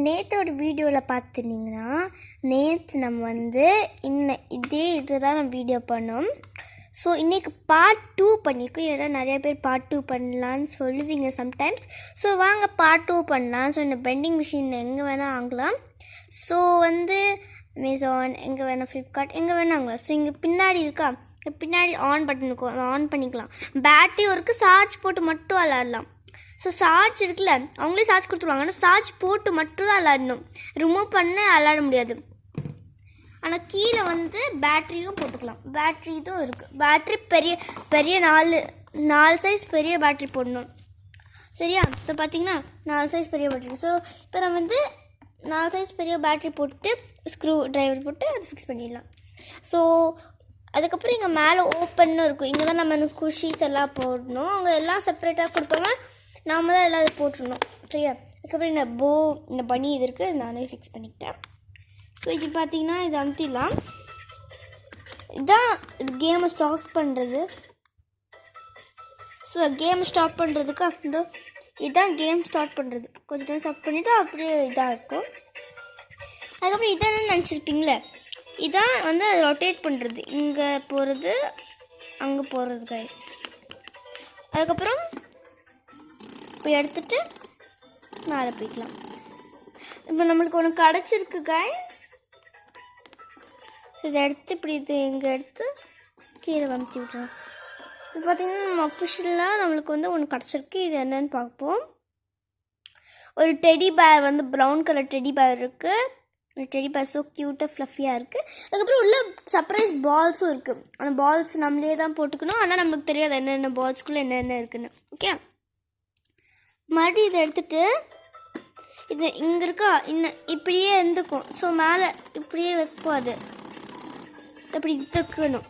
நேற்றோட வீடியோவில் பார்த்துருந்தீங்கன்னா நேற்று நம்ம வந்து இதுதான் நம்ம வீடியோ பண்ணோம். ஸோ இன்றைக்கி பார்ட் 2 பண்ணியிருக்கோம். ஏன்னா நிறைய பேர் பார்ட் 2 பண்ணலான்னு சொல்லுவீங்க சம்டைம்ஸ். ஸோ வாங்க பார்ட் 2 பண்ணலாம். ஸோ இந்த பெண்டிங் மிஷின் எங்கே வேணால் வாங்கலாம். ஸோ வந்து அமேசான் எங்கே வேணால், ஃப்ளிப்கார்ட் எங்கே வேணால் வாங்கலாம். ஸோ இங்கே பின்னாடி இருக்கா, பின்னாடி ஆன் பட்டன் இருக்கும், அதை ஆன் பண்ணிக்கலாம். பேட்டரியும் இருக்குது, சார்ஜ் போட்டு மட்டும் விளாடலாம். ஸோ சார்ஜ் இருக்குல்ல, அவங்களே சார்ஜ் கொடுத்துருவாங்க. ஆனால் சார்ஜ் போட்டு மட்டும் தான் விளாடணும், ரிமூவ் பண்ண விளாட முடியாது. ஆனால் கீழே வந்து பேட்ரியும் போட்டுக்கலாம். பேட்ரி இதுவும் இருக்குது. பேட்ரி பெரிய பெரிய 4 சைஸ் பெரிய பேட்ரி போடணும். சரியா? இப்போ பார்த்தீங்கன்னா 4 சைஸ் பெரிய பேட்ரி. ஸோ இப்போ நம்ம வந்து 4 சைஸ் பெரிய பேட்ரி போட்டு ஸ்க்ரூ ட்ரைவர் போட்டு அது ஃபிக்ஸ் பண்ணிடலாம். ஸோ அதுக்கப்புறம் இங்கே மேலே ஓப்பன்னு இருக்கும். இங்கே தான் நம்ம குஷீஸ் எல்லாம் போடணும். அவங்க எல்லாம் செப்பரேட்டாக கொடுப்பாங்க, நாம் தான் எல்லாம் இது போட்டுருணும். சரியா? அதுக்கப்புறம் இந்த பனி இது இருக்குது, நானே ஃபிக்ஸ் பண்ணிக்கிட்டேன். ஸோ இது பார்த்திங்கன்னா இது அமுத்திடலாம். இதுதான் கேமை ஸ்டார்ட் பண்ணுறது. ஸோ கேமை ஸ்டார்ட் பண்ணுறதுக்கு இதுதான் கேம் ஸ்டார்ட் பண்ணுறது. கொஞ்சம் டைம் ஸ்டார்ட் பண்ணிவிட்டு அப்படியே இதாக இருக்கும். அதுக்கப்புறம் இதான் நினச்சிருப்பீங்களே, இதான் வந்து அது ரொட்டேட் பண்ணுறது, இங்கே போகிறது அங்கே போகிறது கைஸ். அதுக்கப்புறம் இப்போ எடுத்துகிட்டு மேலே போய்க்கலாம். இப்போ நம்மளுக்கு ஒன்று கிடச்சிருக்கு கைஸ். ஸோ இதை எடுத்து இப்படி இது இங்கே எடுத்து கீழே வமுத்தி விட்றோம். ஸோ பார்த்திங்கன்னா நம்ம அஃபிஷியலாக நம்மளுக்கு வந்து ஒன்று கிடச்சிருக்கு. இது என்னென்னு பார்ப்போம். ஒரு டெடி பேர் வந்து ப்ரௌன் கலர் டெடி பேர் இருக்குது. ஒரு டெடி பேர் ஸோ க்யூட்டாக ஃப்ளஃபியாக இருக்குது. அதுக்கப்புறம் உள்ள சர்ப்ரைஸ் பால்ஸும் இருக்குது. அந்த பால்ஸ் நம்மளே தான் போட்டுக்கணும். ஆனால் நம்மளுக்கு தெரியாது என்னென்ன பால்ஸ்குள்ளே என்னென்ன இருக்குதுன்னு. ஓகே, மறுபடியும் இதை எடுத்துகிட்டு இது இங்கே இருக்கா, இன்னும் இப்படியே இருந்துக்கும். ஸோ மேலே இப்படியே வைக்கும் அது. ஸோ இப்படி தைக்கணும்.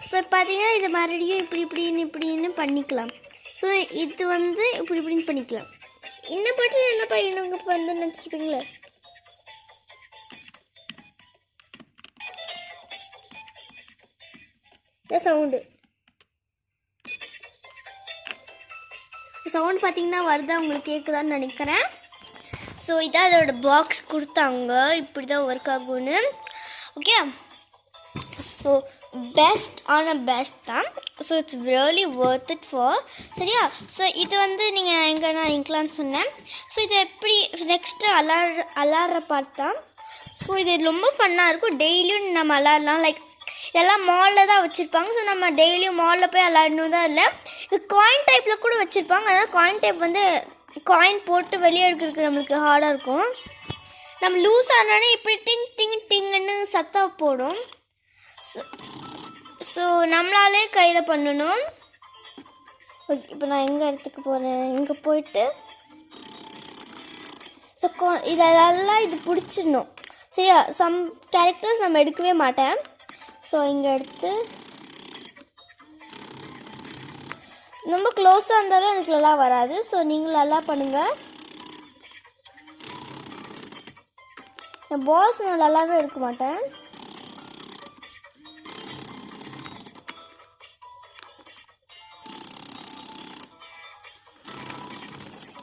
ஸோ பார்த்தீங்கன்னா இது மறுபடியும் இப்படின்னு பண்ணிக்கலாம். ஸோ இது வந்து இப்படின்னு பண்ணிக்கலாம். இன்னும் பட்டு என்னப்பா இன்னும் வந்து நினச்சிருப்பீங்களே, சவுண்டு பார்த்தீங்கன்னா வருதா, உங்களுக்கு கேட்குதான்னு நினைக்கிறேன். ஸோ இதான் அதோட பாக்ஸ் கொடுத்தாங்க, இப்படி தான் ஒர்க் ஆகும்னு. ஓகே, ஸோ பெஸ்ட் தான். So it's really worth it for. சரியா? ஸோ இது வந்து நீங்கள் எங்கே நான் வாங்கிக்கலான்னு சொன்னேன். ஸோ இது எப்படி நெக்ஸ்ட்டு அலாடுற பார்ட் தான். ஸோ இது ரொம்ப ஃபன்னாக இருக்கும். டெய்லியும் நம்ம அலாடலாம். லைக் எல்லாம் மாலில் தான் வச்சுருப்பாங்க. ஸோ நம்ம டெய்லியும் மாலில் போய் விளாடணும் தான் இல்லை. இது காயின் டைப்பில் கூட வச்சுருப்பாங்க. அதனால் காயின் டைப் வந்து காயின் போட்டு வெளியே எடுக்கிறதுக்கு நம்மளுக்கு ஹார்டாக இருக்கும். நம்ம லூஸ் ஆனோடனே இப்படி டிங் டிங் டிங்குன்னு சத்தம் போடும். ஸோ நம்மளாலே கையில் பண்ணணும். ஓகே, இப்போ நான் எங்கே இடத்துக்கு போகிறேன், இங்கே போயிட்டு ஸோ இதெல்லாம் இது பிடிச்சிடணும். சரியா? சம் கேரக்டர்ஸ் நம்ம எடுக்கவே மாட்டேன். ஸோ இங்கே எடுத்து ரொம்ப க்ளோஸாக இருந்தாலும் எனக்கு நல்லா வராது. ஸோ நீங்களும் நல்லா பண்ணுங்கள். பால்ஸ் நான் நல்லாவே எடுக்க மாட்டேன்.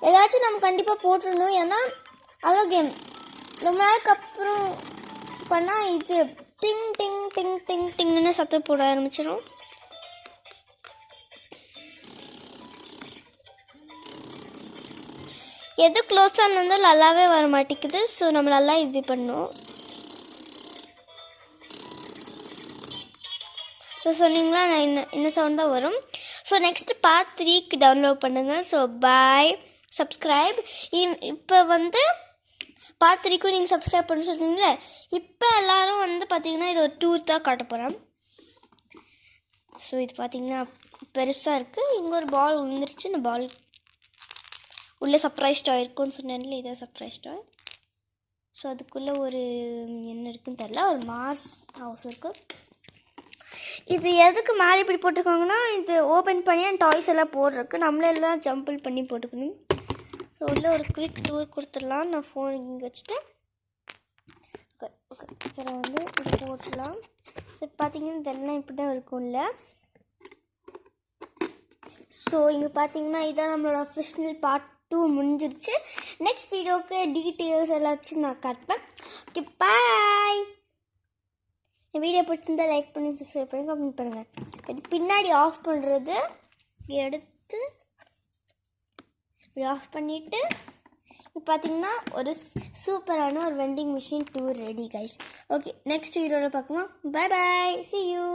ஏதாச்சும் நம்ம கண்டிப்பாக போட்டுடணும். ஏன்னா அதான் கேம் ரொம்ப நாளுக்கு அப்புறம் பண்ணால் இது டிங் டிங் டிங் டிங் டிங்னு சத்தம் போட ஆரம்பிச்சிடும். எது க்ளோஸாக இருந்தாலும் நல்லாவே வர மாட்டேங்குது. ஸோ நம்ம நல்லா இது பண்ணோம். ஸோ சொன்னீங்களா, நான் இந்த சவுண்ட் தான் வரும். ஸோ நெக்ஸ்ட்டு பார்ட் 3க்கு டவுன்லோட் பண்ணுங்கள். So bye, subscribe. இப்போ வந்து பார்ட் 3க்கும் நீங்கள் சப்ஸ்கிரைப் பண்ண சொல்லுவீங்களே. இப்போ எல்லோரும் வந்து பார்த்திங்கன்னா இது ஒரு டூர் தான் காட்ட போகிறேன். ஸோ இது பார்த்திங்கன்னா பெருசாக இருக்குது. இங்கே ஒரு பால் விழுந்துருச்சு. இந்த பால் உள்ளே சர்ப்ரைஸ் டாய் இருக்குன்னு சொன்னேன்ல, இதான் சர்ப்ரைஸ் டாய். ஸோ அதுக்குள்ளே ஒரு என்ன இருக்குன்னு தெரில, ஒரு மார்ஸ் ஹவுஸ் இருக்குது. இது எதுக்கு மேலே இப்படி போட்டிருக்காங்கன்னா, இது ஓப்பன் பண்ணி டாய்ஸ் எல்லாம் போடுறதுக்கு நம்மளே எல்லாம் ஜம்பிள் பண்ணி போட்டுக்கணும். ஸோ உள்ளே ஒரு குவிக் டூர் கொடுத்துடலாம். நான் ஃபோன் இங்கே வச்சுட்டேன். ஓகே, அப்புறம் வந்து இது போட்டுடலாம். ஸோ பார்த்தீங்கன்னா இதெல்லாம் இப்படி தான் இருக்கும்ல. ஸோ இங்கே பார்த்தீங்கன்னா இதான் நம்மளோட அஃபிஷியல் பார்ட் 2 முடிஞ்சிருச்சு. நெக்ஸ்ட் வீடியோக்கு டீட்டெயில்ஸ் எல்லாச்சும் நான் காட்டுவேன். Okay bye. இந்த வீடியோ பிடிச்சிருந்தா லைக் பண்ணி சப்ஸ்கிரைப் பண்ணி கமெண்ட் பண்ணுங்கள். இது பின்னாடி ஆஃப் பண்ணுறது எடுத்து இப்படி ஆஃப் பண்ணிவிட்டு இப்போ பார்த்தீங்கன்னா ஒரு சூப்பரான ஒரு vending machine 2 ready guys. Okay next வீடியோவில் பார்க்கலாம். Bye bye, see you.